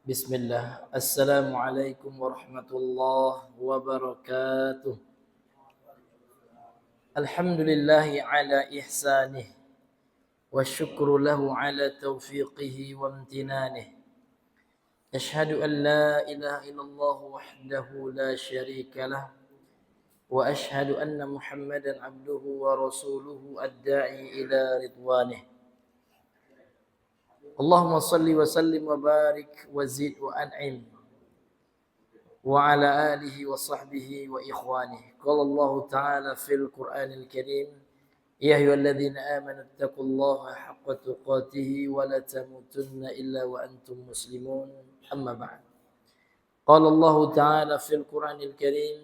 Bismillah. Assalamualaikum warahmatullahi wabarakatuh. Alhamdulillahi ala ihsanih wa syukru lahu ala taufiqihi wa amtinanih. Ashhadu an la ilaha illallah wahdahu la syarika lah wa ashhadu anna Muhammadan abduhu wa rasuluhu ad-da'i ila ridwanih. Allahumma salli wa sallim wa barik wa zid wa an'im wa ala alihi wa sahbihi wa ikhwanihi. Qala Allah Ta'ala fil Qur'anil Karim, ya ayyuhalladzina amanu taqullaha haqqa tuqatih wa la tamutunna illa wa antum muslimun. Amma ba'd. Qala Allah Ta'ala fil Qur'anil Karim,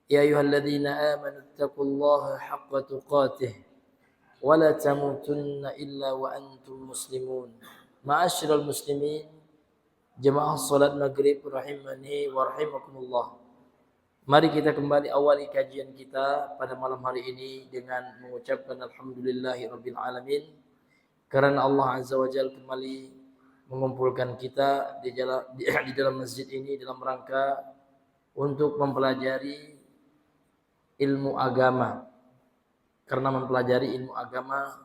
ya ayyuhalladzina amanu taqullaha haqqa tuqatih wa la tamutunna illa wa antum muslimun. Ma'asyiral muslimin, jemaah salat maghrib rahimani wa rahimakumullah. Mari kita kembali awali kajian kita pada malam hari ini dengan mengucapkan alhamdulillahi rabbil alamin, karena Allah azza wa jalla kembali mengumpulkan kita di dalam masjid ini dalam rangka untuk mempelajari ilmu agama. Karena mempelajari ilmu agama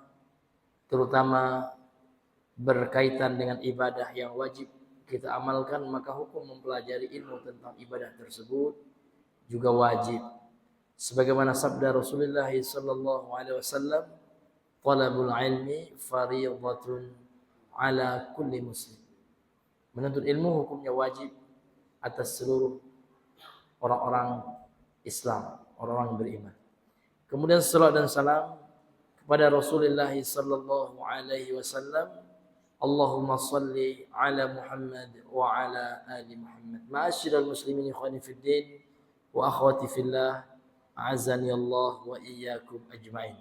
terutama berkaitan dengan ibadah yang wajib kita amalkan, maka hukum mempelajari ilmu tentang ibadah tersebut juga wajib. Sebagaimana sabda Rasulullah sallallahu alaihi wasallam, "Talabul ilmi fardhatun ala kulli muslim." Menuntut ilmu hukumnya wajib atas seluruh orang-orang Islam, orang-orang beriman. Kemudian salawat dan salam kepada Rasulullah sallallahu alaihi wasallam. Allahumma salli ala Muhammad wa ala ali Muhammad. Ma'asyiral muslimin ikhwani fid din wa akhwati fillah, a'azzani Allah wa iyyakum ajmain.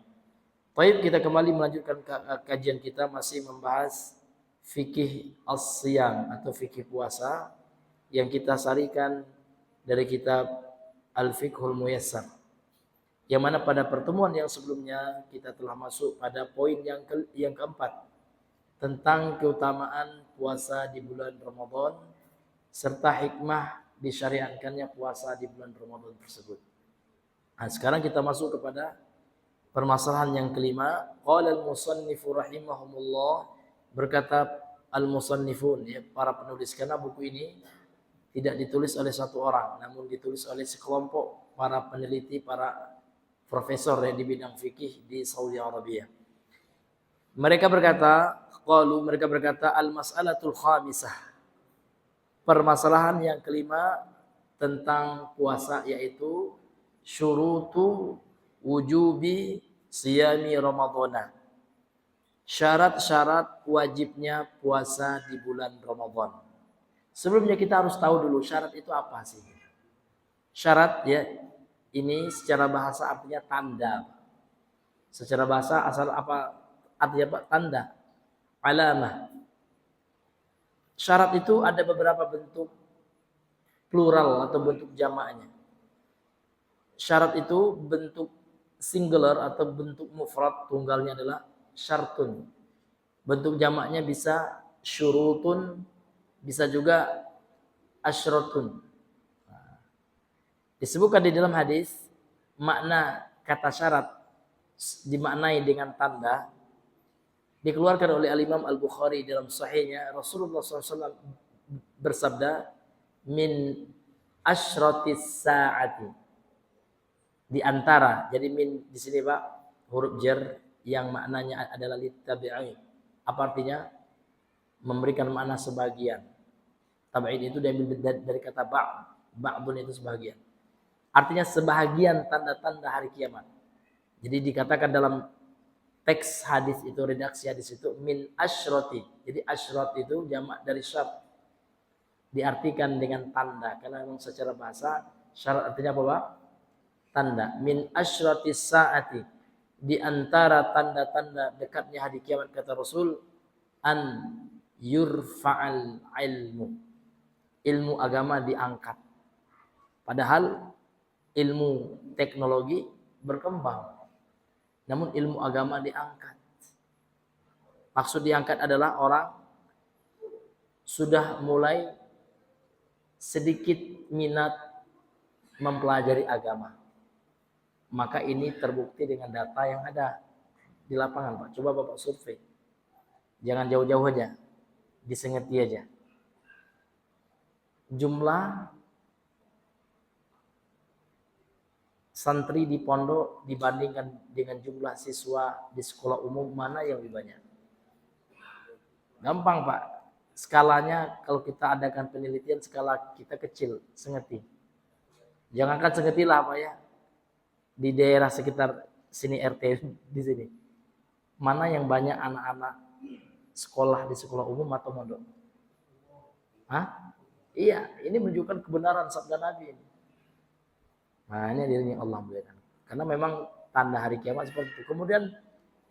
Baik, kita kembali melanjutkan kajian kita masih membahas fikih as-siyam atau fikih puasa yang kita sarikan dari kitab Al-Fiqhul Muyassar. Yang mana pada pertemuan yang sebelumnya kita telah masuk pada poin yang keempat tentang keutamaan puasa di bulan Ramadan serta hikmah disyariatkannya puasa di bulan Ramadan tersebut. Nah, sekarang kita masuk kepada permasalahan yang kelima. Qala al-musannifu rahimahumullah, berkata al-musannifun, ya, para penulis, karena buku ini tidak ditulis oleh satu orang namun ditulis oleh sekelompok para peneliti, para profesor ya, di bidang fikih di Saudi Arabia. Mereka berkata al-mas'alatul khamisah, permasalahan yang kelima tentang puasa, yaitu syurutu wujubi siyami Ramadhana, syarat-syarat wajibnya puasa di bulan Ramadan. Sebelumnya kita harus tahu dulu syarat itu apa sih. Syarat, ya, ini secara bahasa artinya tanda. Secara bahasa asal apa artinya apa? Tanda, alamah. Syarat itu ada beberapa bentuk plural atau bentuk jamaknya. Syarat itu bentuk singular atau bentuk mufrad, tunggalnya adalah syartun. Bentuk jamaknya bisa syurutun, bisa juga asyratun. Disebutkan di dalam hadis, makna kata syarat dimaknai dengan tanda. Dikeluarkan oleh Al-Imam Al-Bukhari dalam sahihnya, Rasulullah SAW bersabda, min asyratis sa'ati, di antara. Jadi min di sini Pak huruf jar yang maknanya adalah litabi'i. Apa artinya? Memberikan makna sebagian. Tabi'in itu diambil dari kata ba'dun itu sebagian. Artinya sebahagian tanda-tanda hari kiamat. Jadi dikatakan dalam teks hadis itu, redaksi hadis itu, min asyrati. Jadi asyrat itu jamak dari syarat. Diartikan dengan tanda. Karena memang secara bahasa syarat artinya apa Pak? Tanda. Min asyrati sa'ati. Di antara tanda-tanda dekatnya hari kiamat, kata Rasul, an yurfa'al ilmu. Ilmu agama diangkat. Padahal ilmu teknologi berkembang, namun ilmu agama diangkat. Maksud diangkat adalah orang sudah mulai sedikit minat mempelajari agama. Maka ini terbukti dengan data yang ada di lapangan, Pak. Coba Bapak survei. Jangan jauh-jauh aja. Disengeti aja. Jumlah santri di pondok dibandingkan dengan jumlah siswa di sekolah umum, mana yang lebih banyak? Gampang, Pak. Skalanya kalau kita adakan penelitian, skala kita kecil, sengeti. Jangankan sengeti lah, Pak ya. Di daerah sekitar sini RT di sini. Mana yang banyak anak-anak sekolah di sekolah umum atau pondok? Hah? Iya, ini menunjukkan kebenaran sabda Nabi ini. Nah, ini yang Allah muliakan. Karena memang tanda hari kiamat seperti itu. Kemudian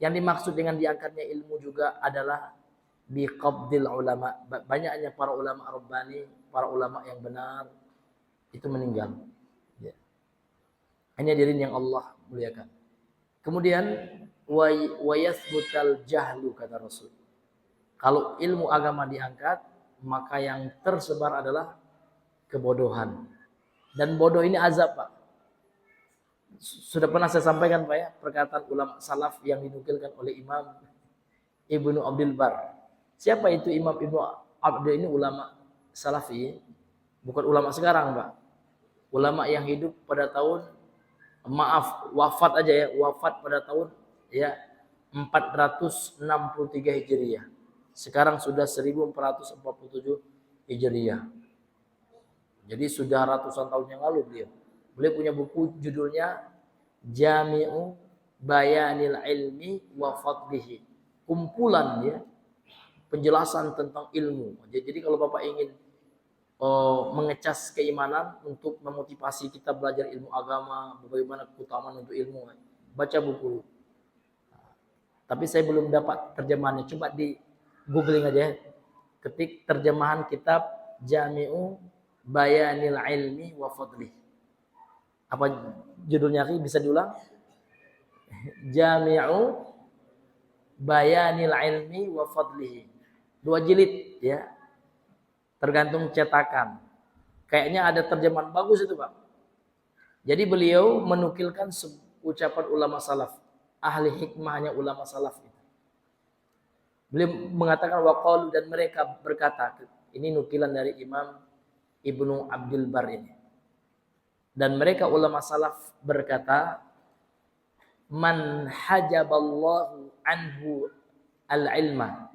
yang dimaksud dengan diangkatnya ilmu juga adalah biqabdil ulama. Banyaknya para ulama rabbani, para ulama yang benar itu meninggal. Ya. Hanya diri yang Allah muliakan. Kemudian wa yathbutal jahlu, kata Rasul. Kalau ilmu agama diangkat, maka yang tersebar adalah kebodohan. Dan bodoh ini azab, Pak. Sudah pernah saya sampaikan, Pak ya, perkataan ulama salaf yang dinukilkan oleh Imam Ibnu Abdul Bar. Siapa itu Imam Ibnu Abdul? Ini ulama salafi, bukan ulama sekarang, Pak. Ulama yang hidup pada tahun, wafat aja ya, wafat pada tahun ya 463 Hijriah. Sekarang sudah 1447 Hijriah. Jadi sudah ratusan tahun yang lalu beliau. Beliau punya buku judulnya Jami'u Bayanil Ilmi wa Fadlihi. Kumpulan ya, penjelasan tentang ilmu. Jadi kalau Bapak ingin mengecas keimanan untuk memotivasi kita belajar ilmu agama, bagaimana keutamaan untuk ilmu, baca buku. Tapi saya belum dapat terjemahannya. Coba di googling aja, ketik terjemahan kitab Jami'u Bayanil Ilmi wa Fadlih. Apa judulnya? Bisa diulang? Jami'u Bayanil Ilmi wa Fadlih. 2 jilid ya. Tergantung cetakan. Kayaknya ada terjemahan bagus itu, Pak. Jadi beliau menukilkan ucapan ulama salaf. Ahli hikmahnya ulama salaf itu. Beliau mengatakan waqalu, dan mereka berkata, ini nukilan dari Imam Ibnu Abdul Bar ini. Dan mereka ulama salaf berkata, man hajaballahu anhu al-ilma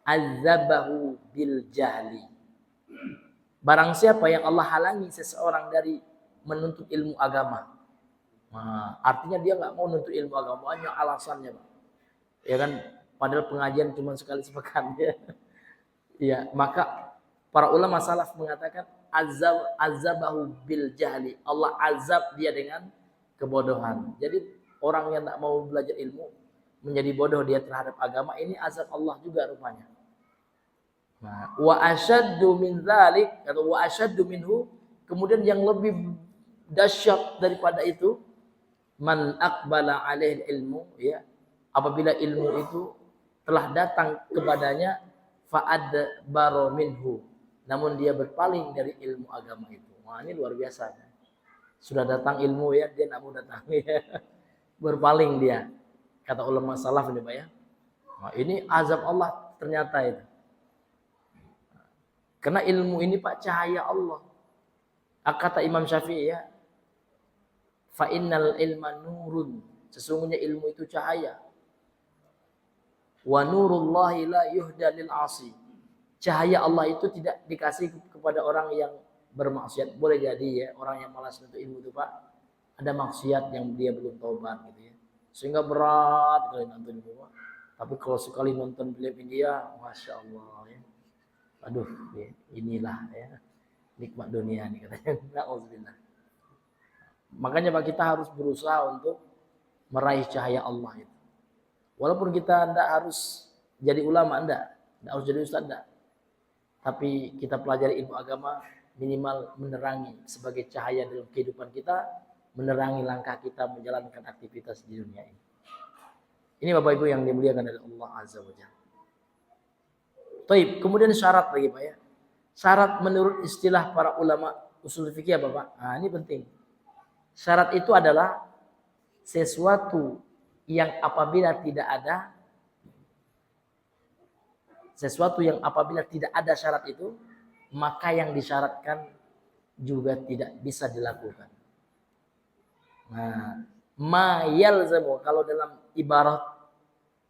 azabahu bil jahli. Barang siapa yang Allah halangi seseorang dari menuntut ilmu agama, nah, artinya dia nggak mau menuntut ilmu agama, hanya alasannya, Pak. Ya kan, padahal pengajian cuma sekali sepekan ya. Ya, maka para ulama salaf mengatakan azabahu bil jahli. Allah azab dia dengan kebodohan. Jadi orang yang tak mau belajar ilmu menjadi bodoh dia terhadap agama, ini azab Allah juga rupanya. Nah, wa asyaddu min dzalik, atau wa asyaddu minhu, kemudian yang lebih dahsyat daripada itu, man aqbala alaihi ilmu, ya, apabila ilmu itu telah datang kepadanya, fa'adbara minhu, namun dia berpaling dari ilmu agama itu. Wah, ini luar biasa. Sudah datang ilmu ya, dia enggak mau datang ya. Berpaling dia. Kata ulama salaf ini, Pak ya. Nah, ini azab Allah ternyata itu. Karena ilmu ini, Pak, cahaya Allah. Kata Imam Syafi'i ya, fa innal ilma nurun, sesungguhnya ilmu itu cahaya. Wa nurullahi la yuhda lil asi. Cahaya Allah itu tidak dikasih kepada orang yang bermaksiat. Boleh jadi ya, orang yang malas untuk ilmu itu, Pak, ada maksiat yang dia belum taubat gitu ya. Sehingga berat kali nonton itu, Pak. Tapi kalau sekali nonton film India, Masya Allah ya. Aduh, ya, inilah ya nikmat dunia nih katanya. Nauzubillah. Makanya Pak, kita harus berusaha untuk meraih cahaya Allah itu. Walaupun kita tidak harus jadi ulama, tidak harus jadi ustaz, tidak. Tapi kita pelajari ilmu agama, minimal menerangi sebagai cahaya dalam kehidupan kita, menerangi langkah kita menjalankan aktivitas di dunia ini. Ini Bapak Ibu yang dimuliakan oleh Allah Azza wa Jalla. Taib, kemudian syarat lagi, Pak ya. Syarat menurut istilah para ulama usul fikih apa Pak? Nah, ini penting. Syarat itu adalah sesuatu yang apabila tidak ada syarat itu, maka yang disyaratkan juga tidak bisa dilakukan. Nah, ma yalzamu, kalau dalam ibarat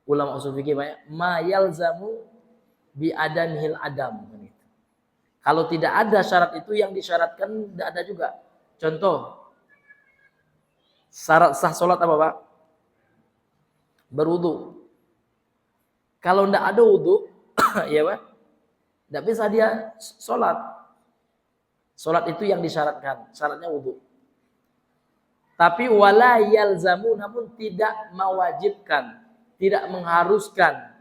ulama usul fikih banyak, ma yalzamu bi adamihil adam. Kalau tidak ada syarat itu, yang disyaratkan tidak ada juga. Contoh, syarat sah sholat apa Pak? Berwudu. Kalau tidak ada wudu, ya Pak, tidak bisa dia sholat. Sholat itu yang disyaratkan, syaratnya wudu. Tapi wala yalzamu, namun tidak mewajibkan, tidak mengharuskan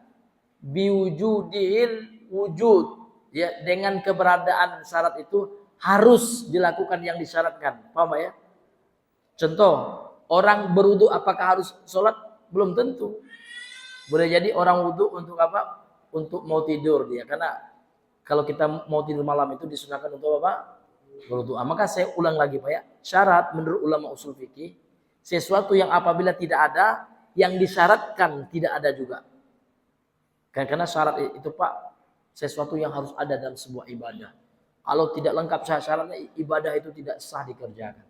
biwujudihil wujud, ya, dengan keberadaan syarat itu harus dilakukan yang disyaratkan. Paham ya? Contoh, orang berwudu apakah harus sholat? Belum tentu. Boleh jadi orang wudu untuk apa? Untuk mau tidur dia. Karena kalau kita mau tidur malam itu disunahkan untuk apa? Berwudu. Maka saya ulang lagi Pak ya. Syarat menurut ulama usul fikih, sesuatu yang apabila tidak ada, yang disyaratkan tidak ada juga. Karena syarat itu Pak, sesuatu yang harus ada dalam sebuah ibadah. Kalau tidak lengkap syaratnya, ibadah itu tidak sah dikerjakan.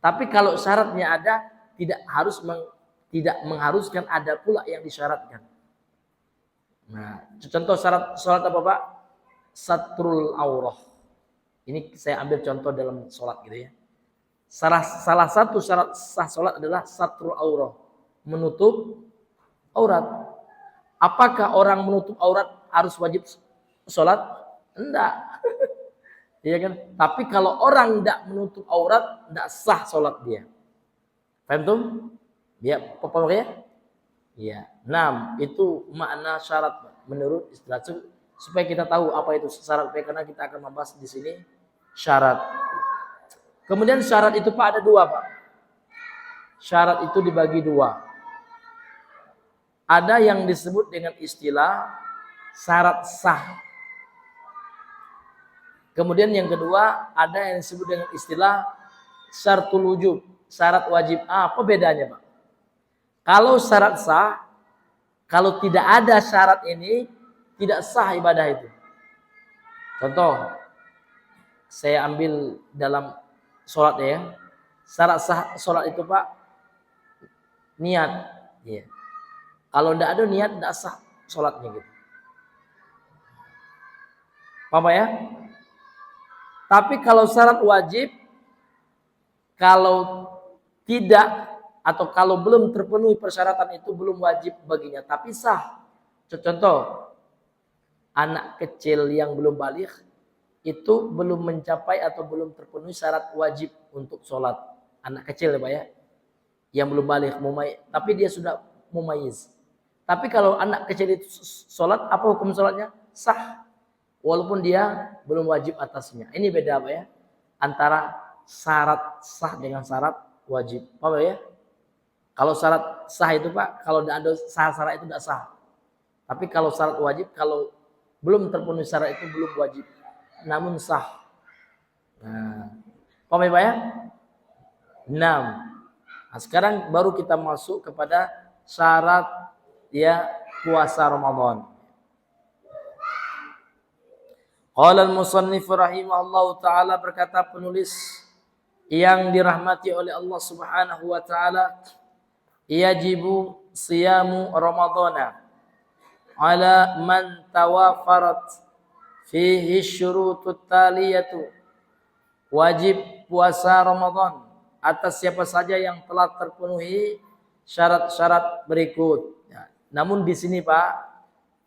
Tapi kalau syaratnya ada, tidak mengharuskan ada pula yang disyaratkan. Nah, contoh syarat apa Pak? Satrul aurah. Ini saya ambil contoh dalam sholat gitu ya. Salah satu syarat sah sholat adalah satrul aurah, menutup aurat. Apakah orang menutup aurat harus wajib sholat? Enggak. Iya kan? Tapi kalau orang tidak menutup aurat, tidak sah sholat dia. Paham tuh? Ya, apa ya? Iya. 6 itu makna syarat menurut istilah, supaya kita tahu apa itu syarat, karena kita akan membahas di sini syarat. Kemudian syarat itu Pak ada 2 Pak. Syarat itu dibagi 2. Ada yang disebut dengan istilah syarat sah. Kemudian yang kedua ada yang disebut dengan istilah syartul wujub, syarat wajib. Apa bedanya Pak? Kalau syarat sah, kalau tidak ada syarat ini, tidak sah ibadah itu. Contoh, saya ambil dalam sholat ya. Syarat sah sholat itu Pak, niat. Ya. Kalau tidak ada niat, tidak sah sholatnya gitu. Paham ya? Tapi kalau syarat wajib, kalau tidak atau kalau belum terpenuhi persyaratan itu belum wajib baginya, tapi sah. Contoh, anak kecil yang belum baligh itu belum mencapai atau belum terpenuhi syarat wajib untuk sholat. Anak kecil ya Pak ya, yang belum baligh, tapi dia sudah mumayyiz. Tapi kalau anak kecil itu sholat, apa hukum sholatnya? Sah. Walaupun dia belum wajib atasnya. Ini beda Pak ya, antara syarat sah dengan syarat wajib. Apa ya? Kalau syarat sah itu Pak, kalau tidak ada syarat itu tidak sah. Tapi kalau syarat wajib, kalau belum terpenuhi syarat itu belum wajib, namun sah. Nah, apa ya Pak ya? 6. Nah, sekarang baru kita masuk kepada syarat ya puasa Ramadan. Qala al-musannif rahimahullahu taala, berkata penulis yang dirahmati oleh Allah Subhanahu wa taala, yajibu siyamu ramadhana ala man tawafarat fihi syurutut taliyatu. Wajib puasa Ramadan atas siapa saja yang telah terpenuhi syarat-syarat berikut. Ya. Namun di sini Pak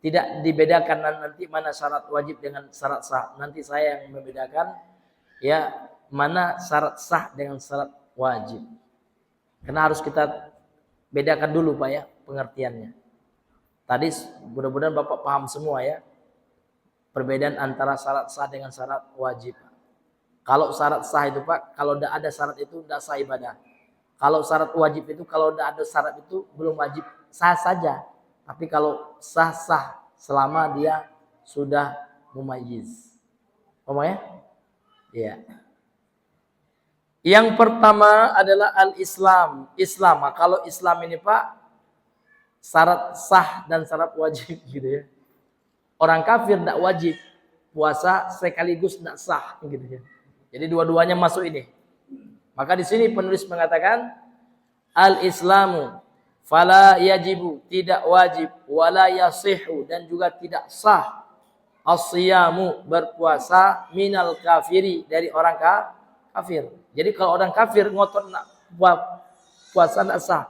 tidak dibedakan nanti mana syarat wajib dengan syarat sah. Nanti saya yang membedakan ya mana syarat sah dengan syarat wajib. Karena harus kita bedakan dulu Pak ya pengertiannya. Tadi mudah-mudahan Bapak paham semua ya perbedaan antara syarat sah dengan syarat wajib. Kalau syarat sah itu Pak, kalau tidak ada syarat itu tidak sah ibadah. Kalau syarat wajib itu kalau tidak ada syarat itu belum wajib, sah saja. Tapi kalau sah-sah selama dia sudah mumayyiz. ya? Iya. Yang pertama adalah al-Islam. Islam. Nah, kalau Islam ini Pak, syarat sah dan syarat wajib gitu ya. Orang kafir tidak wajib puasa sekaligus tidak sah gitu ya. Jadi dua-duanya masuk ini. Maka di sini penulis mengatakan al-Islamu fala yajibu, tidak wajib, wala yasihu, dan juga tidak sah as-siyamu, berpuasa, minal kafiri, dari orang kafir. Jadi kalau orang kafir ngotot nak puasa tidak sah.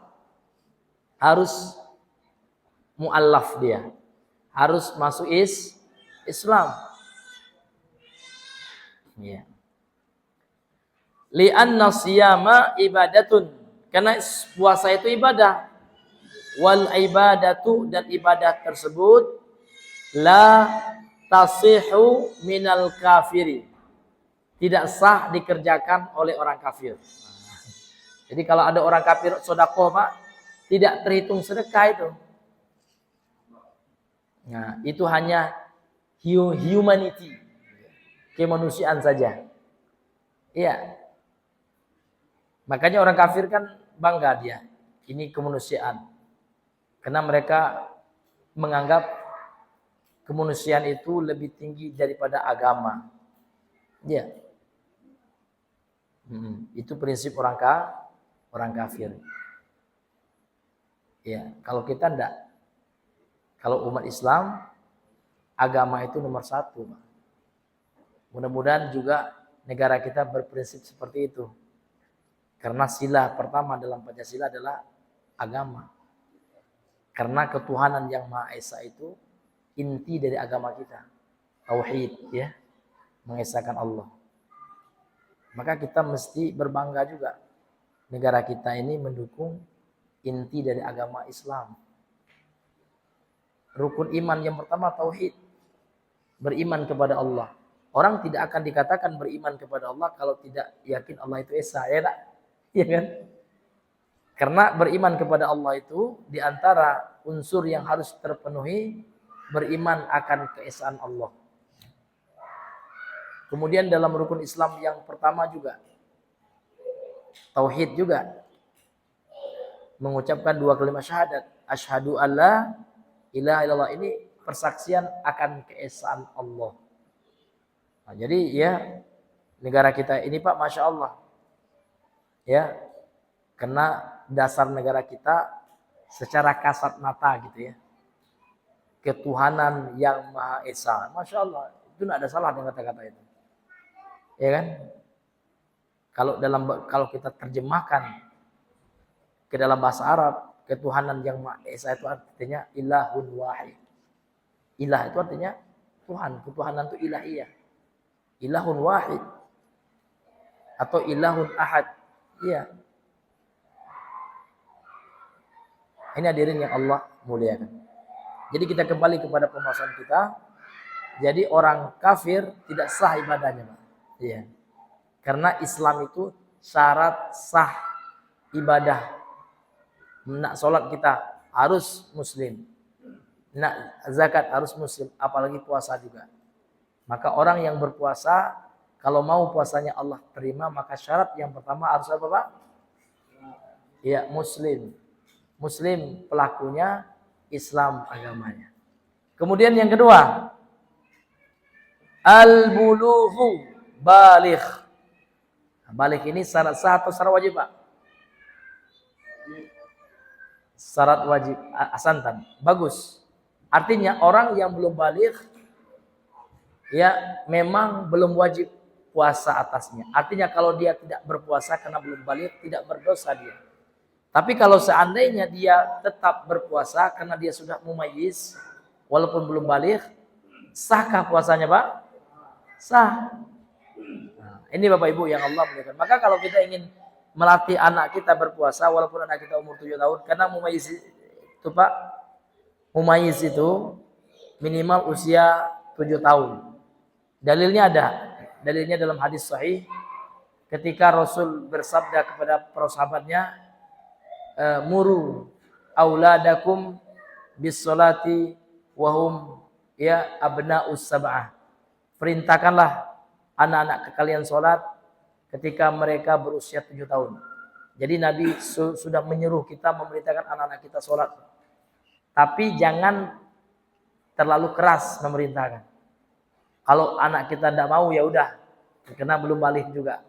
Harus mu'allaf dia. Harus masuk Islam. Ya. Li'anna siyama ibadatun, karena puasa itu ibadah. Wal ibadatu, dan ibadah tersebut la tasihu minal kafiri, tidak sah dikerjakan oleh orang kafir. Jadi kalau ada orang kafir sedekah Pak, tidak terhitung sedekah itu. Nah, itu hanya humanity, kemanusiaan saja. Iya. Makanya orang kafir kan bangga dia. Ini kemanusiaan. Karena mereka menganggap kemanusiaan itu lebih tinggi daripada agama. Ya. Itu prinsip orang kafir. Ya, kalau kita enggak. Kalau umat Islam, agama itu nomor satu. Mudah-mudahan juga negara kita berprinsip seperti itu. Karena sila pertama dalam Pancasila adalah agama. Karena ketuhanan yang Maha Esa itu inti dari agama kita. Tauhid, ya. Mengesahkan Allah. Maka kita mesti berbangga juga. Negara kita ini mendukung inti dari agama Islam. Rukun iman yang pertama tauhid. Beriman kepada Allah. Orang tidak akan dikatakan beriman kepada Allah kalau tidak yakin Allah itu Esa, ya tak? Iya kan? Karena beriman kepada Allah itu diantara unsur yang harus terpenuhi, beriman akan keesaan Allah. Kemudian dalam rukun Islam yang pertama juga tauhid juga, mengucapkan dua kalimat syahadat, asyhadu alla ilaha illallah, ini persaksian akan keesaan Allah. Nah, jadi ya negara kita ini Pak, masya Allah, ya, karena dasar negara kita secara kasat mata gitu ya, ketuhanan yang Maha Esa, masya Allah, itu tidak ada salah dengan kata-kata itu, ya kan? Kalau kita terjemahkan ke dalam bahasa Arab, ketuhanan yang Maha Esa itu artinya ilahun wahid. Ilah itu artinya Tuhan, ketuhanan itu ilahiyah. Ilahun wahid atau ilahun ahad. Iya. Ini hadirin yang Allah muliakan. Jadi kita kembali kepada pembahasan kita. Jadi orang kafir tidak sah ibadahnya, Pak. Iya. Karena Islam itu syarat sah ibadah. Nak sholat kita harus muslim. Nak zakat harus muslim, apalagi puasa juga. Maka orang yang berpuasa, kalau mau puasanya Allah terima, maka syarat yang pertama harus apa, Pak? Ya, muslim. Muslim pelakunya, Islam agamanya. Kemudian yang kedua, al-bulughu baligh. Baligh ini syarat sah atau syarat wajib, Pak? Syarat wajib. Asantan. Bagus. Artinya orang yang belum baligh, ya memang belum wajib puasa atasnya. Artinya kalau dia tidak berpuasa karena belum baligh, tidak berdosa dia. Tapi kalau seandainya dia tetap berpuasa karena dia sudah mumayyiz walaupun belum baligh, sahkah puasanya, Pak? Sah. Nah, ini Bapak Ibu yang Allah muliakan. Maka kalau kita ingin melatih anak kita berpuasa walaupun anak kita umur 7 tahun, karena mumayyiz itu, Pak, mumayyiz itu minimal usia 7 tahun. Dalilnya ada. Dalilnya dalam hadis sahih ketika Rasul bersabda kepada para sahabatnya, muru auladakum bis salati wahum ya abnaus sab'ah. Perintahkanlah anak-anak kalian sholat ketika mereka berusia 7 tahun. Jadi Nabi sudah menyuruh kita memerintahkan anak-anak kita sholat. Tapi jangan terlalu keras memerintahkan. Kalau anak kita tidak mau ya udah, karena belum balik juga.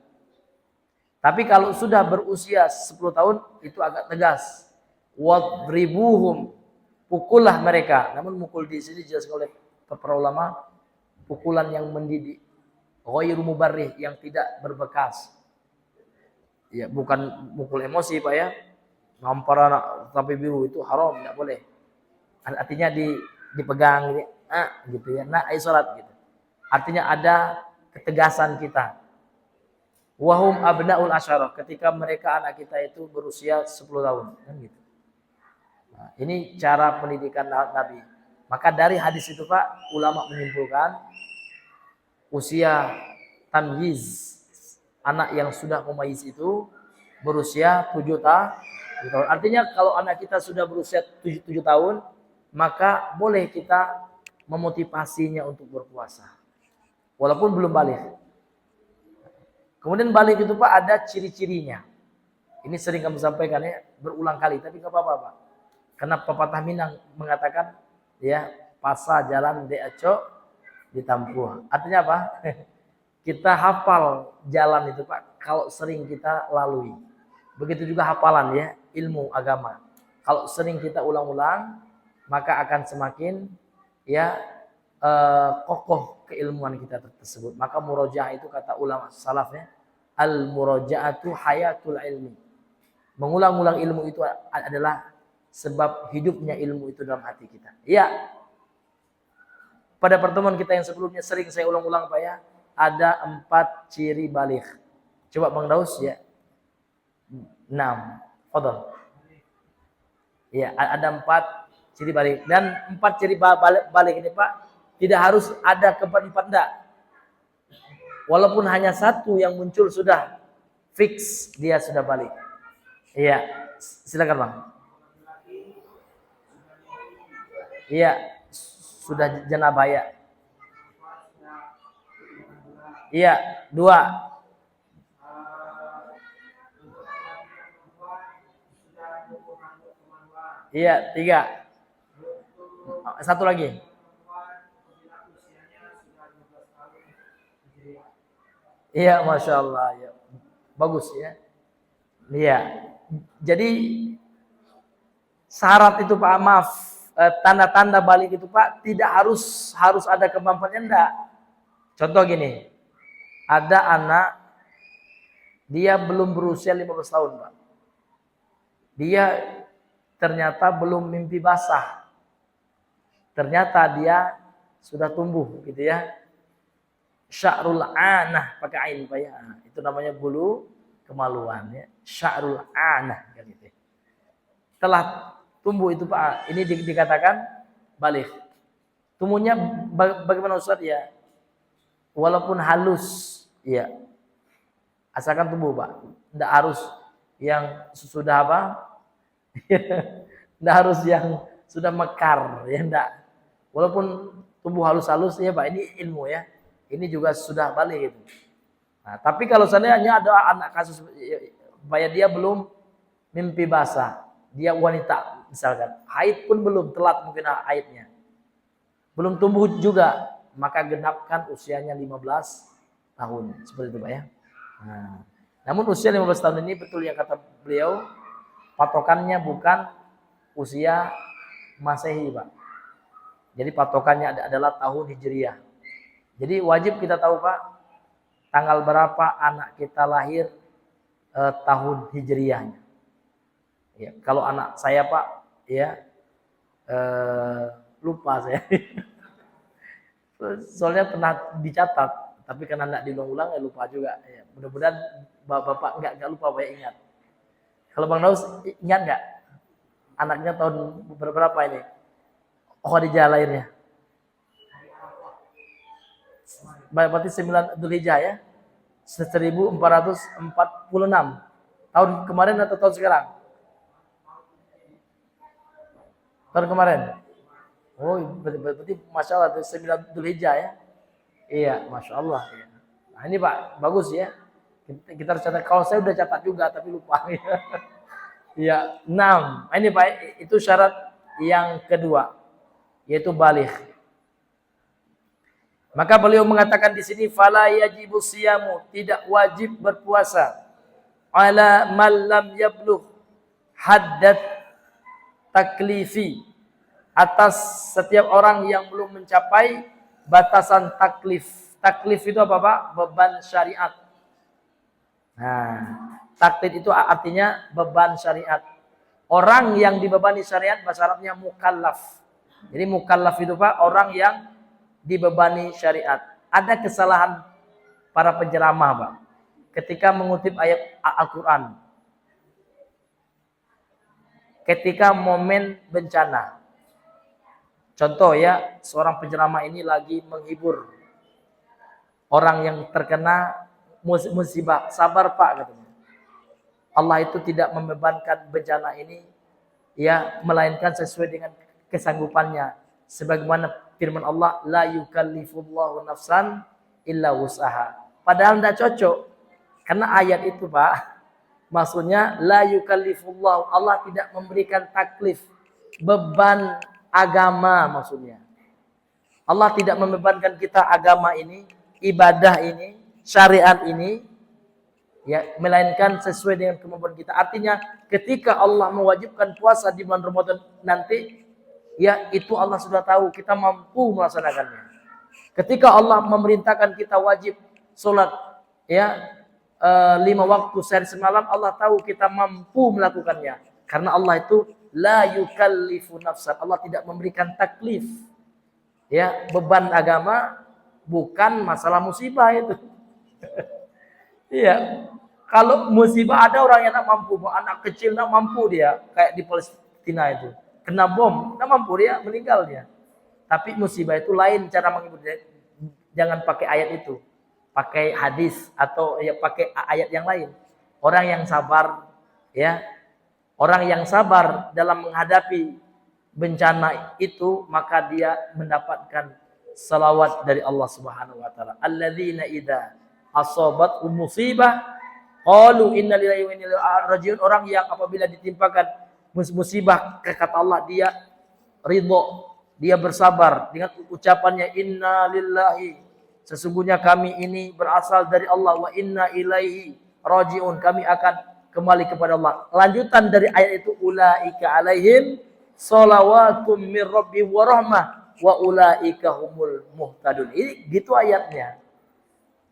Tapi kalau sudah berusia 10 tahun itu agak tegas. Wadribuhum, pukullah mereka. Namun mukul di sini jelas oleh para ulama, pukulan yang mendidik. Ghairu mubarrih, yang tidak berbekas. Ya, bukan mukul emosi Pak ya. Ngampar anak sampai biru itu haram, tidak boleh. Artinya dipegang gitu ya. Nah, ayo salat gitu. Artinya ada ketegasan kita. Wahum abnaul asyarah, ketika mereka anak kita itu berusia 10 tahun kan gitu. Nah, ini cara pendidikan Nabi. Maka dari hadis itu Pak, ulama menyimpulkan usia tamyiz, anak yang sudah mumayyiz itu berusia 7 tahun. Artinya kalau anak kita sudah berusia 7 tahun, maka boleh kita memotivasinya untuk berpuasa. Walaupun belum balik. Kemudian balik itu Pak ada ciri-cirinya. Ini sering kami sampaikan ya, berulang kali, tapi nggak apa-apa Pak. Karena pepatah Minang mengatakan ya, pasa jalan de aco ditampuh. Artinya apa? Kita hafal jalan itu Pak kalau sering kita lalui. Begitu juga hafalan ya, ilmu agama. Kalau sering kita ulang-ulang, maka akan semakin ya kokoh keilmuan kita tersebut. Maka murojaah itu kata ulama salafnya, al murojaatu hayatul ilmi. Mengulang-ulang ilmu itu adalah sebab hidupnya ilmu itu dalam hati kita. Ya. Pada pertemuan kita yang sebelumnya sering saya ulang-ulang Pak ya, ada 4 ciri baligh. Coba Bang Daus ya. 6. Fadhal. Ya, ada 4 ciri baligh, dan 4 ciri baligh ini Pak tidak harus ada keempat-empat enggak. Walaupun hanya 1 yang muncul sudah fix dia sudah balik. Iya, silakan Bang. Iya, sudah janabah ya. Iya, 2. Iya, 3. 1 lagi. Iya, Masya Allah ya. Bagus ya. Iya. Jadi syarat itu Pak, maaf, tanda-tanda balik itu Pak tidak harus ada kemampuannya, enggak. Contoh gini. Ada anak dia belum berusia 15 tahun Pak. Dia ternyata belum mimpi basah. Ternyata dia sudah tumbuh gitu ya. Sya'rul anah pakai ain Pak ya. Itu namanya bulu kemaluan ya. Sya'rul anah kan gitu. Telah tumbuh itu Pak, ini dikatakan balik. Tumbuhnya bagaimana Ustaz ya? Walaupun halus ya. Asalkan tumbuh Pak. Tidak harus yang sudah apa? Tidak harus yang sudah mekar ya, enggak. Walaupun tumbuh halus-halus ya Pak, ini ilmu ya. Ini juga sudah balik gitu. Nah, tapi kalau seandainya ada anak kasus supaya dia belum mimpi basah, dia wanita misalkan, haid pun belum, telat mungkin haidnya. Belum tumbuh juga, maka genapkan usianya 15 tahun. Seperti itu Pak ya. Nah, namun usia 15 tahun ini betul yang kata beliau, patokannya bukan usia Masehi Pak. Jadi patokannya adalah tahun Hijriah. Jadi wajib kita tahu Pak, tanggal berapa anak kita lahir tahun Hijriahnya. Ya, kalau anak saya Pak, ya lupa saya. Soalnya pernah dicatat, tapi karena tidak diulang-ulang ya lupa juga. Ya, mudah-mudahan Bapak nggak lupa Pak, ya ingat. Kalau Bang Daus ingat nggak anaknya tahun berapa ini? Khadijah lahirnya. Berarti 9 Dzulhijjah ya. 1446. Tahun kemarin atau tahun sekarang? Tahun kemarin. Oh, berarti Masya Allah 9 Dzulhijjah ya. Iya, Masya Allah. Ya. Nah, ini Pak, bagus ya. Kita harus catat. Kalau saya udah catat juga tapi lupa. Ya, 6. Nah, ini Pak, itu syarat yang kedua, yaitu baligh. Maka beliau mengatakan di sini fala yajibu siyamu, tidak wajib berpuasa ala man lam yablugh haddat taklifi, atas setiap orang yang belum mencapai batasan taklif. Taklif itu apa Pak? Beban syariat. Nah, taklif itu artinya beban syariat. Orang yang dibebani syariat bahasa Arabnya mukallaf. Jadi mukallaf itu Pak, orang yang dibebani syariat. Ada kesalahan para penceramah Pak ketika mengutip ayat Al-Quran. Ketika momen bencana. Contoh ya, seorang penceramah ini lagi menghibur orang yang terkena musibah. Sabar Pak katanya. Allah itu tidak membebankan bencana ini ya, melainkan sesuai dengan kesanggupannya. Sebagaimana firman Allah, la yukallifullahu nafsan illa wus'aha. Padahal tidak cocok. Karena ayat itu Pak, maksudnya la yukallifullahu, Allah tidak memberikan taklif, beban agama maksudnya. Allah tidak membebankan kita agama ini, ibadah ini, syariat ini, ya, melainkan sesuai dengan kemampuan kita. Artinya ketika Allah mewajibkan puasa di bulan Ramadan nanti, ya itu Allah sudah tahu kita mampu melaksanakannya. Ketika Allah memerintahkan kita wajib sholat ya 5 waktu sehari semalam, Allah tahu kita mampu melakukannya. Karena Allah itu la yukallifu nafsan, Allah tidak memberikan taklif. Ya, beban agama bukan masalah musibah itu. Iya. Kalau musibah ada orang yang tak mampu, anak kecil tak mampu dia, kayak di Palestina itu. Kena bom, tak mampu dia, meninggal dia. Tapi musibah itu lain cara menghibur dia. Jangan pakai ayat itu. Pakai hadis atau ya pakai ayat yang lain. Orang yang sabar ya, orang yang sabar dalam menghadapi bencana itu, maka dia mendapatkan salawat dari Allah Subhanahu wa taala. Alladzina idza asabat musibah qalu inna lillahi wa inna ilaihi raji'un. Orang yang apabila ditimpakan musibah, kata Allah, dia ridho, dia bersabar dengan ucapannya inna lillahi, sesungguhnya kami ini berasal dari Allah, wa inna ilaihi raji'un, kami akan kembali kepada Allah. Lanjutan dari ayat itu, ulaika alaihim shalawatum mir rabbihim wa rahmah wa ulaika humul muhtadun. Ini gitu ayatnya.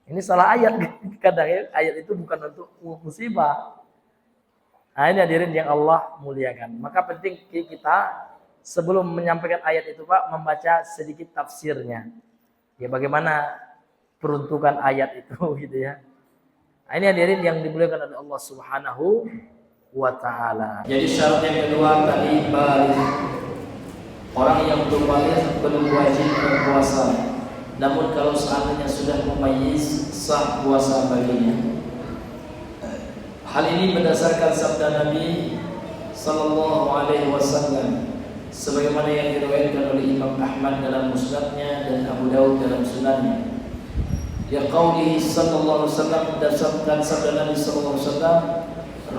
Ini salah ayat. Kadang ayat itu bukan untuk musibah. Nah, ini hadirin yang Allah muliakan. Maka penting kita sebelum menyampaikan ayat itu Pak, membaca sedikit tafsirnya. Ya, bagaimana peruntukan ayat itu gitu ya. Nah, ini hadirin yang dimuliakan oleh Allah Subhanahu wa taala. Jadi syarat yang kedua tadi baligh. Orang yang belum baligh belum wajib berpuasa. Namun kalau seandainya sudah memayyiz, sah puasa baginya. Hal ini berdasarkan sabda Nabi sallallahu alaihi wasallam sebagaimana yang diriwayatkan oleh Imam Ahmad dalam musnadnya dan Abu Daud dalam sunannya. Ya qaulihi sallallahu alaihi wasallam, berdasarkan sabda Nabi sallallahu alaihi wasallam,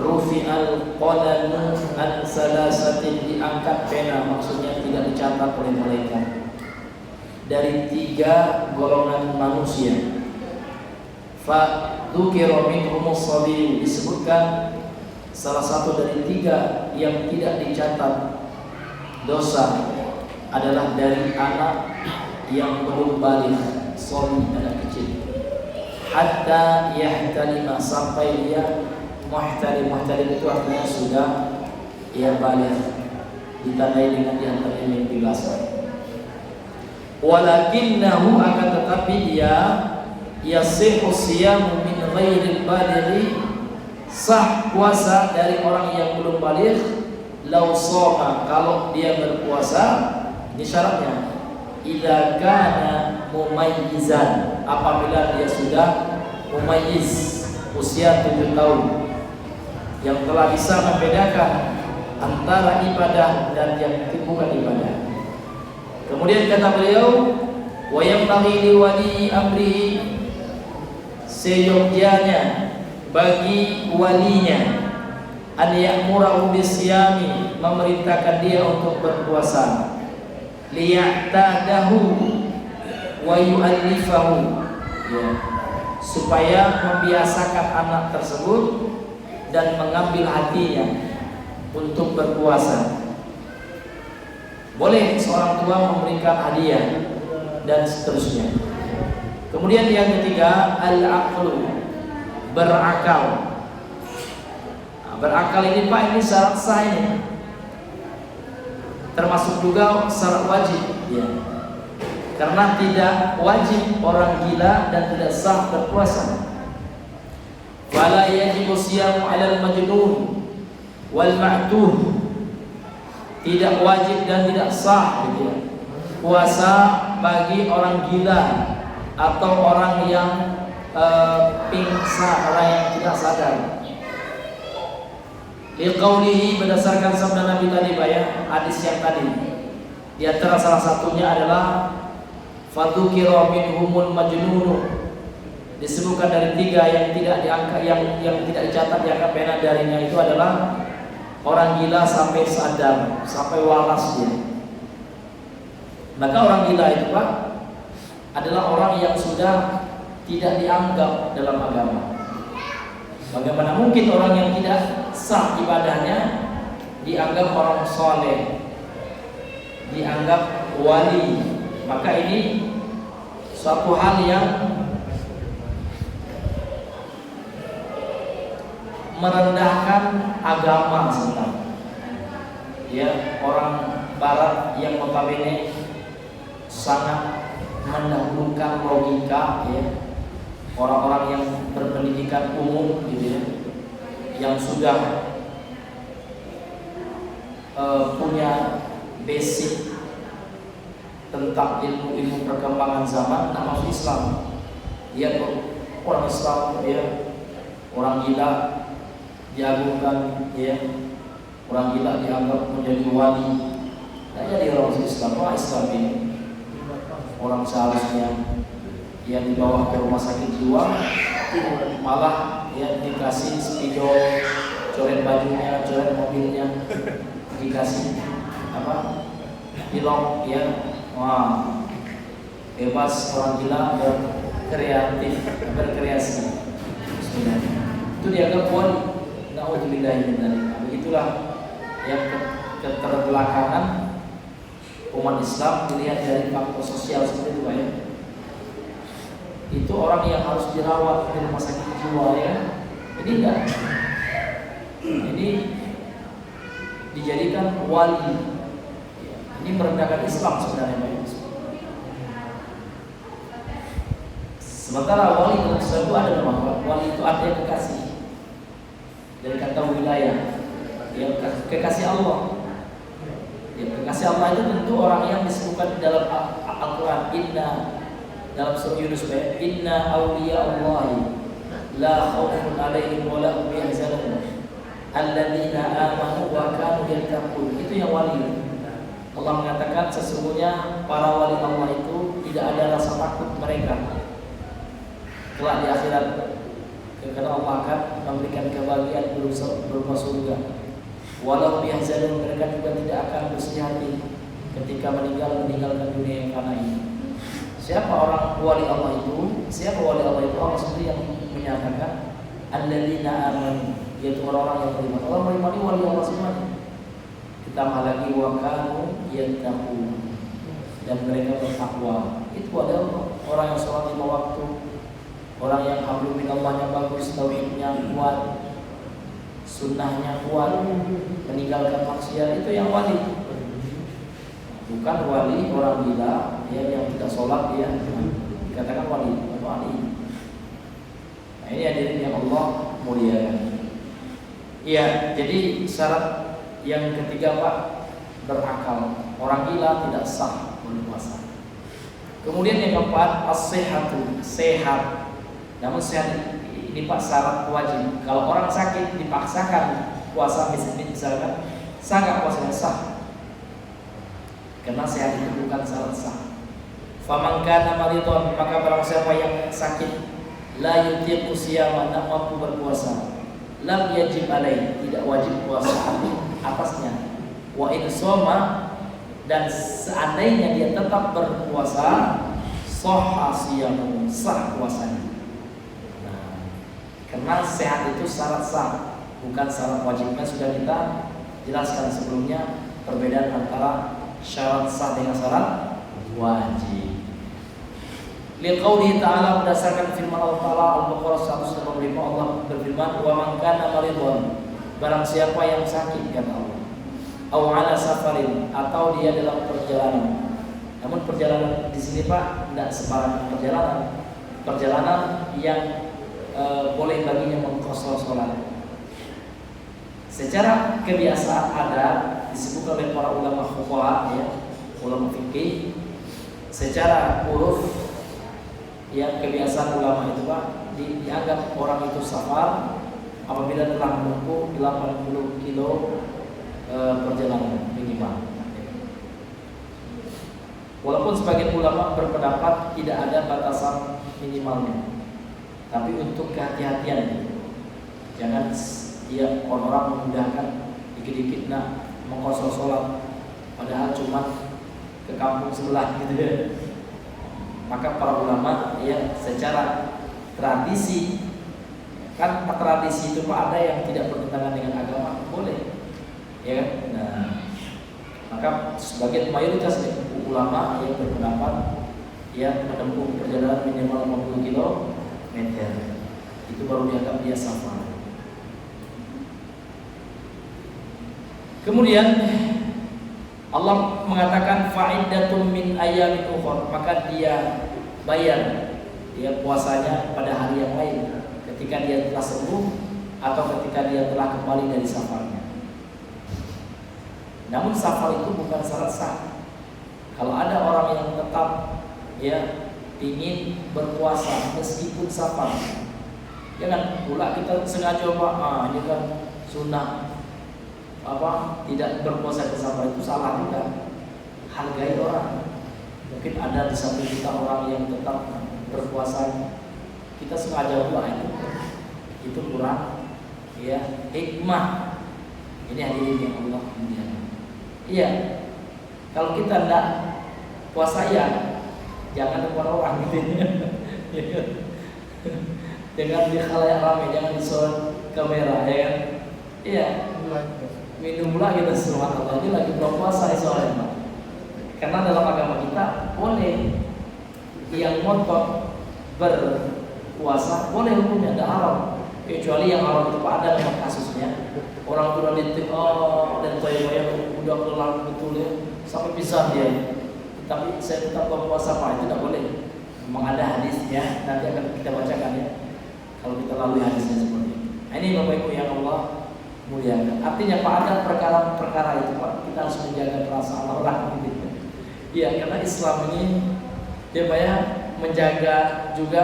rufi'al qalamu an salasatin, diangkat pena, maksudnya tidak dicatat oleh malaikat, dari 3 golongan manusia. Fa dzukira minhumus sabiy, disebutkan salah satu dari 3 yang tidak dicatat dosa adalah dari anak yang belum baligh, sabi, anak kecil. Hatta yahtalima, sampai dia muhtalim. Muhtalim itu artinya sudah ia baligh, ditandai dengan diantaranya mimpi basah. Walakinnahu, akan tetapi dia yasihu siyamu min ghairil balighi, sah puasa dari orang yang belum baligh, lau shoma, kalau dia berpuasa. Ini syaratnya, idza kana mumayyizan, apabila dia sudah mumayyiz, usia 7 tahun, yang telah bisa membedakan antara ibadah dan yang bukan ibadah. Kemudian kata beliau, wa yanbaghi li wali amrihi, seyogyanya bagi walinya an ya'murahu bisyami, memerintahkan dia untuk berpuasa, liya'tadahu wa yu'allifahu, ya, supaya membiasakan anak tersebut dan mengambil hatinya untuk berpuasa. Boleh seorang tua memberikan hadiah dan seterusnya. Kemudian yang ketiga, al-aqlu, berakal. Nah, berakal ini Pak, ini syarat sah ini, termasuk juga syarat wajib, ya. Karena tidak wajib orang gila dan tidak sah berpuasa. Wala yajibu siyamu 'alal majnun wal ma'tuh, tidak wajib dan tidak sah, gitu ya, puasa bagi orang gila atau orang yang pingsan, orang yang tidak sadar. Liqaulihi, berdasarkan sabda Nabi tadi Pak, ya, hadis yang tadi. Di antara salah satunya adalah fadzukira minhumul majnun, disebutkan dari tiga yang tidak diangkat, yang tidak dicatat diangkat pena darinya, itu adalah orang gila sampai sadar, sampai waras dia. Maka orang gila itu Pak adalah orang yang sudah tidak dianggap dalam agama. Bagaimana mungkin orang yang tidak sah ibadahnya dianggap orang soleh, dianggap wali? Maka ini suatu hal yang merendahkan agama sebenarnya. Ya, orang barat yang notabene sangat mendahulukan logika, ya, orang-orang yang berpendidikan umum, gitu ya, yang sudah punya basic tentang ilmu-ilmu perkembangan zaman, nah masuk Islam. Dia orang Islam, ya, orang gila diagungkan, ya, orang gila dianggap menjadi wali. Nah, jadi orang Islam, orang Islam ini orang seharusnya yang dibawa ke rumah sakit jiwa, malah ya dikasih spidol, coret bajunya, coret mobilnya, dikasih apa, pilok, ya. Wah, bebas, orang gila berkreatif, berkreasi. Sebenarnya itu dianggap wali. Na'udzubillah min dzalik. Begitulah yang keterbelakangan umat Islam dilihat dari faktor sosial seperti itu, Pak, ya. Itu orang yang harus dirawat di rumah sakit jiwa, ya. Ini enggak. Ini dijadikan wali. Ini merendahkan Islam sebenarnya, Pak. Sementara wali dalam Islam itu ada nama, wali itu artinya kekasih. Dari kata wilayah, ya, kekasih Allah. Ya, kekasih Allah itu tentu orang yang disebutkan di dalam Al-Quran. Inna, dalam surah Yunus, inna awliya Allahi la khawfun alaihim wa la hum yahzanun alladzina amanu wa kanu yattaqun. Itu yang wali. Allah mengatakan sesungguhnya para wali Allah itu tidak ada rasa takut mereka kelak di akhirat, karena Allah akan memberikan kebahagiaan berupa surga. Walau bihazanun, mereka juga tidak akan bersedih hati ketika meninggalkan dunia yang fana ini. Siapa orang wali Allah itu? Siapa wali Allah itu? Allah sendiri yang menyatakan alladzina amanu, yaitu orang-orang yang beriman. Orang beriman ini wali Allah semuanya. Ditambah lagi wa kanu yattaqun, dan mereka bertakwa. Itu adalah orang yang sholat 5 waktu, orang yang hablum minallahnya bagus, tauhidnya kuat, sunnahnya kuat, meninggalkan maksiat, itu yang wali. Bukan wali orang gila, ya, yang tidak sholat, dia dikatakan wali. Nah, ini hadirin yang Allah muliakan. Iya, jadi syarat yang ketiga Pak, berakal. Orang gila tidak sah berpuasa. Kemudian yang keempat, as-sihhatu, sehat. Namun sehat ini Pak syarat wajib. Kalau orang sakit dipaksakan puasa misalkan, sah nggak puasanya? Sah. Karena sehat itu bukan syarat sah. Faman kana maridun, maka barang siapa yang sakit, la yutiqu siyama, tak mampu berpuasa, lam yajib alaih, tidak wajib puasa atasnya. Wa in shoma, dan seandainya dia tetap berpuasa, shahha siyamu, sah puasanya. Nah, karena sehat itu syarat sah, bukan syarat wajibnya. Sudah kita jelaskan sebelumnya perbedaan antara syarat sah dengan syarat wajib. Liqaulihi ta'ala, berdasarkan firman Allah Ta'ala Al-Baqarah 185, Allah berfirman, wa man kana maridun, barang siapa yang sakit, kata Allah, au ala safarin, atau dia dalam perjalanan. Namun perjalanan di sini Pak tidak sembarang perjalanan yang boleh baginya mengqashar salat. Secara kebiasaan ada disebut oleh para ulama fuqaha, ya, ulama fikih, secara uruf, yang kebiasaan ulama itu Pak, dianggap orang itu safar apabila telah menempuh 80 kilo perjalanan minimal. Walaupun sebagian ulama berpendapat tidak ada batasan minimalnya, tapi untuk kehati-hatian, jangan orang memudahkan dikit-dikit mengqashar sholat, padahal cuma ke kampung sebelah gitu ya. Maka para ulama, ya, secara tradisi, kan tradisi itu Pak ada yang tidak bertentangan dengan agama, boleh, ya kan? Nah, maka sebagian mayoritas ulama yang berpendapat, ya, menempuh perjalanan minimal 50 km itu baru dianggap dia safar. Kemudian Allah mengatakan fa'iddatun min ayyamin ukhra, maka dia bayar, dia puasanya pada hari yang lain ketika dia telah sembuh atau ketika dia telah kembali dari safarnya. Namun safar itu bukan syarat sah. Kalau ada orang yang tetap, ya, ingin berpuasa meskipun safar, jangan pula kita sengaja Pak, ini kan sunnah, tidak berpuasa ke safar, itu salah juga. Hargai orang. Mungkin ada di samping kita orang yang tetap berpuasa, kita sengaja pula, itu kurang, ya, hikmah. Ini hadirin yang Allah muliakan. Iya, kalau kita tidak puasa, ya, jangan depan orang gitu. Jangan di khalayak ramai, jangan di soal kamera, ya kan? Iya. Minumlah kita, subhanallah, ini lagi belum puasa soalnya Pak. Karena dalam agama kita boleh yang ngotot berpuasa, boleh hukumnya, tidak haram. Kecuali yang haram itu Pak, ada memang kasusnya. Orang sudah dan toyo-toyo udah kelar betul ya, sampai pisah dia. Tapi saya tetap berpuasa Pak, itu tidak boleh. Memang ada hadisnya, nanti akan kita bacakan, ya, kalau kita lalui hadisnya seperti ini. Nah, ini Bapak Ibu yang Allah muliakan. Artinya Pak, ada perkara-perkara itu Pak, kita harus menjaga perasaan orang gitu. Iya, karena Islam ini dia menjaga juga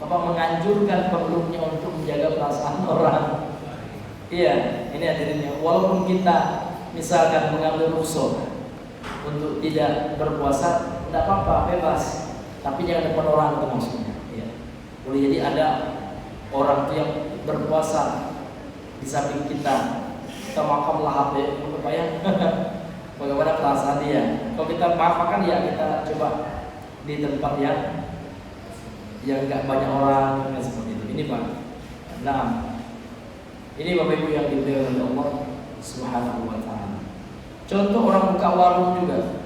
menganjurkan pemeluknya untuk menjaga perasaan orang. Iya, ini hadirinnya. Walaupun kita misalkan mengambil rukhsah untuk tidak berpuasa, tidak apa-apa, bebas. Tapi jangan depan orang, itu maksudnya. Iya. Boleh jadi ada orang yang berpuasa di samping kita makam lahap, ya, bagaimana perasaan dia. Kalau kita makan, ya, kita coba di tempat yang nggak banyak orang, kan, seperti itu. Ini Pak. Nah, ini Bapak Ibu yang dimuliakan oleh Allah Subhanahu wa Ta'ala. Contoh orang buka warung juga.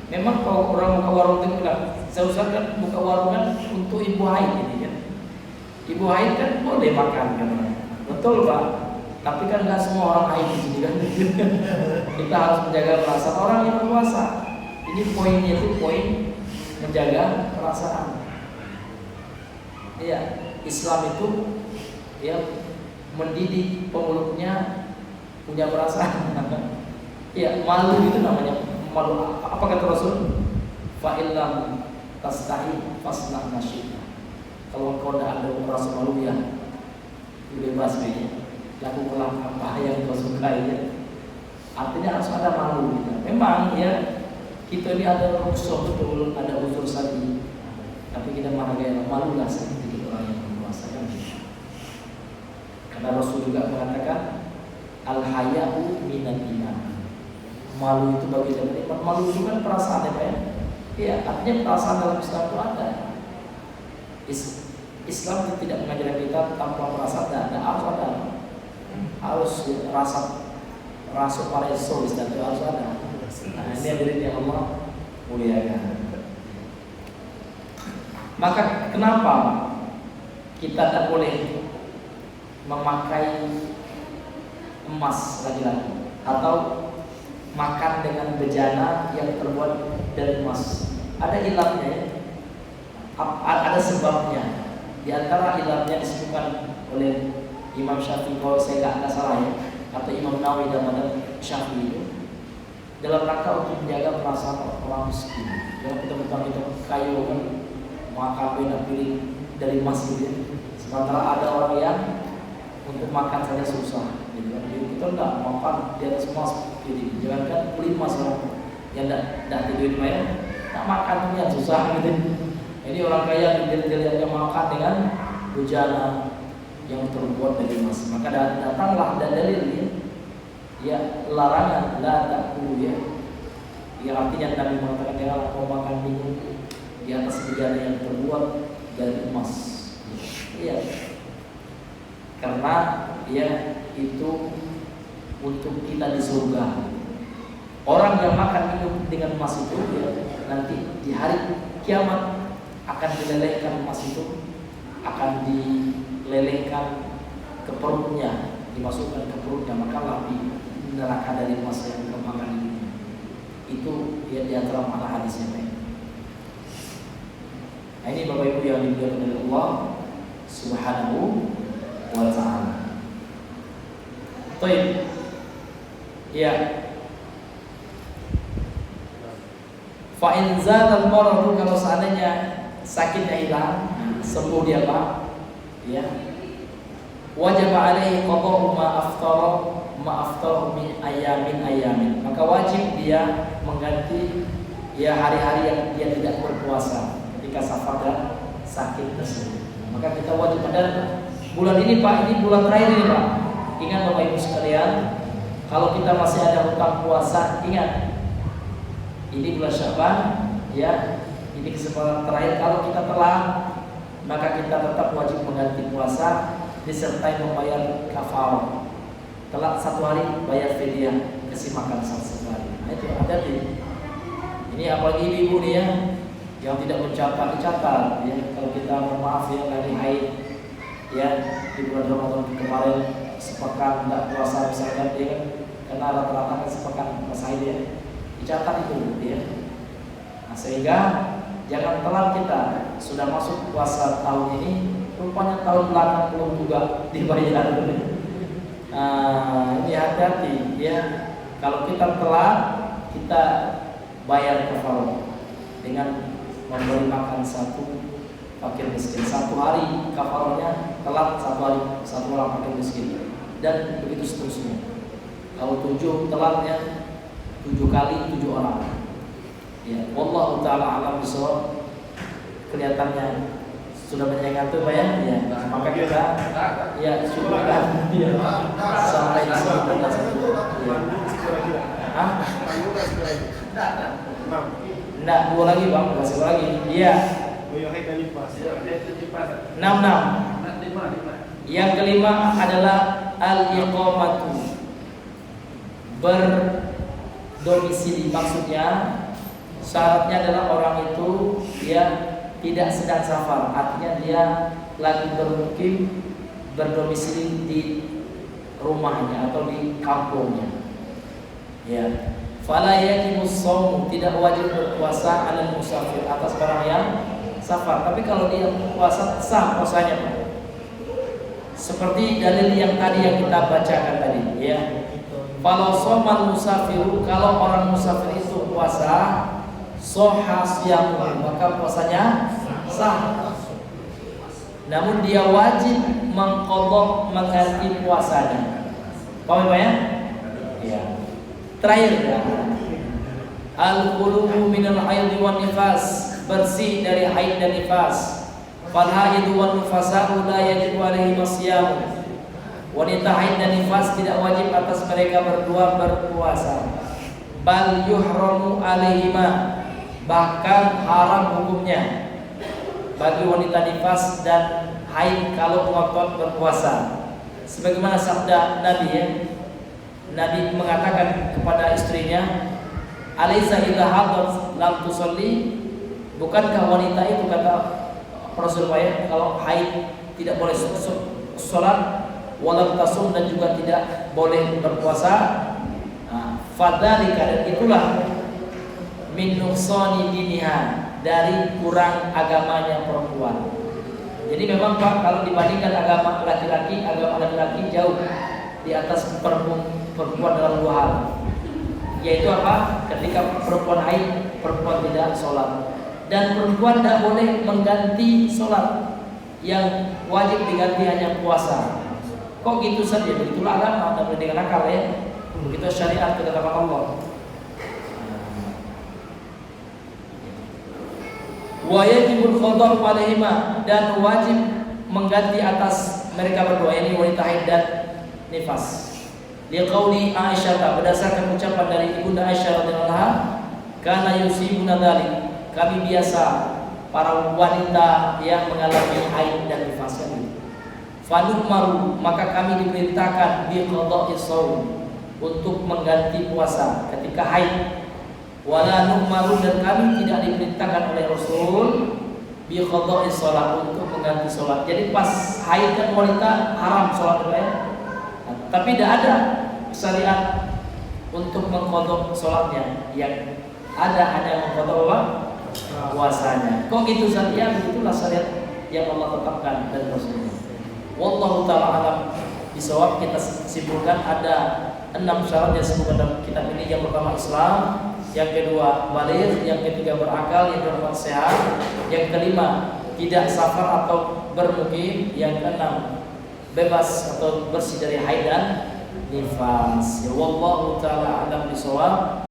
Memang kalau orang buka warung itu bilang, saya usahakan buka warung kan untuk ibu haid ini kan. Ibu haid kan boleh makan kan. Betul Pak. Tapi kan nggak semua orang haid di sini kan. Kita harus menjaga perasaan orang yang berpuasa. Ini poinnya itu poin menjaga perasaan. Iya, Islam itu, ya, mendidik pemeluknya punya perasaan. Iya, malu itu namanya malu. Apa kata Rasul? Fa illam tastahi fasna nasyita. Kalau kau tidak ada rasa malu, ya, bebas saja. Lakukanlah apa yang kau sukai, ya. Artinya harus ada malu kita. Memang, ya, kita ini ada rukhsah betul, ada uzur saja. Tapi kita menghargai, malulah sedikit orang juga mengatakan al-haya'u minan iman. Malu itu bagian dari iman. Malu itu kan perasaan ya Pak ya? Iya, artinya perasaan dalam Islam itu ada. Islam tidak mengajarkan kita tanpa perasaan, dan harus ada. Harus rasa pareso Islam itu harus ada. Nah, ini hadirin yang Allah muliakan. Maka kenapa kita tidak boleh memakai emas lagi-lagi atau makan dengan bejana yang terbuat dari emas? Ada ilatnya ya? Ada sebabnya. Di antara ilatnya disebutkan oleh Imam Syafi'i, kalau saya tidak salah ya, atau Imam Nawawi dan Madhab Syafi'i itu dalam rangka untuk menjaga perasaan orang miskin. Jangan kita mentang-mentang kayu kan, makan beda pilih dari emas gitu. Sementara ada orang yang untuk makan saja susah. Gitu kan. Jadi kita tidak makan di atas emas gitu. Jangankan beli emas orang yang tidak tidur ya, tak makan yang susah gitu. Ini orang kaya yang makan dengan bejana yang terbuat dari emas. Maka datanglah dan dalil ya larangan la ta'kulu ya. Ya artinya Nabi mengatakan janganlah kau makan minum di atas bejana yang terbuat dari emas. Iya. Karena ya itu untuk kita di surga. Orang yang makan minum dengan emas itu ya, nanti di hari kiamat akan dilelehkan emas itu, akan dilelehkan ke perutnya, dimasukkan ke perutnya, maka api neraka dari emas yang kemakan ini. Itu ya di antara makna hadisnya. Nah, ini Bapak Ibu yang dimuliakan oleh Allah Subhanahu wa ta'ala. Baik. Ya. Fa in zalal maradu, kalau seandainya sakitnya hilang, sembuh dia Pak, ya. Wajib alaihi qada'u ma aftara min ayamin. Maka wajib dia mengganti ya hari-hari yang dia tidak berpuasa ketika safar dan sakit tersebut. Maka kita wajib pada bulan ini Pak, ini bulan terakhir ini Pak. Ingat Bapak Ibu sekalian, kalau kita masih ada hutang puasa, ingat ini bulan Syaban, ya, ini kesempatan terakhir. Kalau kita telah, maka kita tetap wajib mengganti puasa disertai membayar kafarah. Telat satu hari bayar fidyah, kasih makan satu hari. Nah itu ada di. Ini apalagi ibu nih ya, yang tidak mencatat dicatat. Ya kalau kita maaf ya lagi haid, ya di bulan Ramadan kemarin sepekan tidak puasa misalkan dia kan, karena rata-rata kan sepekan puasa haid ya. Dicatat itu ya. Nah, sehingga jangan telat kita sudah masuk puasa tahun ini, rupanya tahun belakang belum juga dibayar. Ini hati-hati ya. Kalau kita telat, kita bayar kafarah dengan memberi makan satu fakir miskin. Satu hari kafarahnya telat, satu orang fakir miskin, dan begitu seterusnya. Kalau 7 telatnya 7 kali 7 orang. Ya, wallahu taala alam bisawab. Kelihatannya sudah banyak yang ngantuk Pak ya. Ya, maka kita ya cukupkan ya. Sampai di sini kita satu. Ya. Hah? Enggak, 2 lagi Bang, masih lagi. Iya. 6. Yang kelima adalah al-iqamatu. Berdomisili, maksudnya syaratnya adalah orang itu ya tidak sedang safar, artinya dia lagi bermukim berdomisili di rumahnya atau di kampungnya. Ya, fala yajibu shaum, tidak wajib berpuasa alal musafir, atas orang yang safar. Tapi kalau dia puasa sah puasanya Pak. Seperti dalil yang tadi yang kita bacakan tadi, ya. Kalau somal musafiru, kalau orang musafir itu puasa, soha siyamu, maka puasanya sah. Namun dia wajib mengqadha, mengganti puasanya. Paham ya? Ya. Terakhir ya. Al-qulubu minal haid wan nifas, bersih dari haid dan nifas. Fal haid wan nifasa'u la yajibu alaihi masyam. wanita haid dan nifas tidak wajib atas mereka berdua berpuasa. Bal yuhramu alaihima, bahkan haram hukumnya bagi wanita nifas dan haid kalau ngotot berpuasa. Sebagaimana sabda Nabi ya, Nabi mengatakan kepada istrinya, "Alaisa idza hadat lam tusalli?" Bukankah wanita itu, kata Rasulullah, kalau haid tidak boleh sholat, walam tasum, dan juga tidak boleh berpuasa. Fadzalika, dan itulah min nuqsani diniha, dari kurang agamanya perempuan. Jadi memang Pak, kalau dibandingkan agama laki-laki jauh di atas perempuan dalam dua hal. Yaitu apa? Ketika perempuan haid, perempuan tidak sholat, dan perempuan tidak boleh mengganti sholat, yang wajib diganti hanya puasa. Kok gitu saja? Begitulah agama, tidak boleh dengan akal ya. Begitu syariat, ketetapan Allah. Wa yajibul qada'u 'alaihima, dan wajib mengganti atas mereka berdua, ini wanita haid dan nifas. Liqauli Aisyah, berdasarkan ucapan dari Ibunda Aisyah radhiyallahu anha, kana yusibuna dzalik, kami biasa para wanita yang mengalami haid dan nifas ini. Fanumaru, maka kami diperintahkan bi qada'is shaum, untuk mengganti puasa ketika haid. Wala numaru, dan kami tidak diperintahkan oleh Rasul bi qada'is shalah, untuk mengganti sholat. Jadi pas haid dan wanita haram sholat ya. Tapi tidak ada syariat untuk mengqadha sholatnya, yang ada hanya mengqadha apa? Puasanya. Kok gitu saja? Begitulah syariat yang Allah tetapkan dan Rasulnya. Wallahu ta'ala alam bisawab. Kita simpulkan ada 6 syarat yang disebutkan dalam kitab ini. Yang pertama Islam, yang kedua baligh, yang ketiga berakal, yang keempat sehat, yang kelima tidak safar atau bermukim, yang keenam bebas atau bersih dari haid dan nifas. Ya wallahu ta'ala alam bisawab.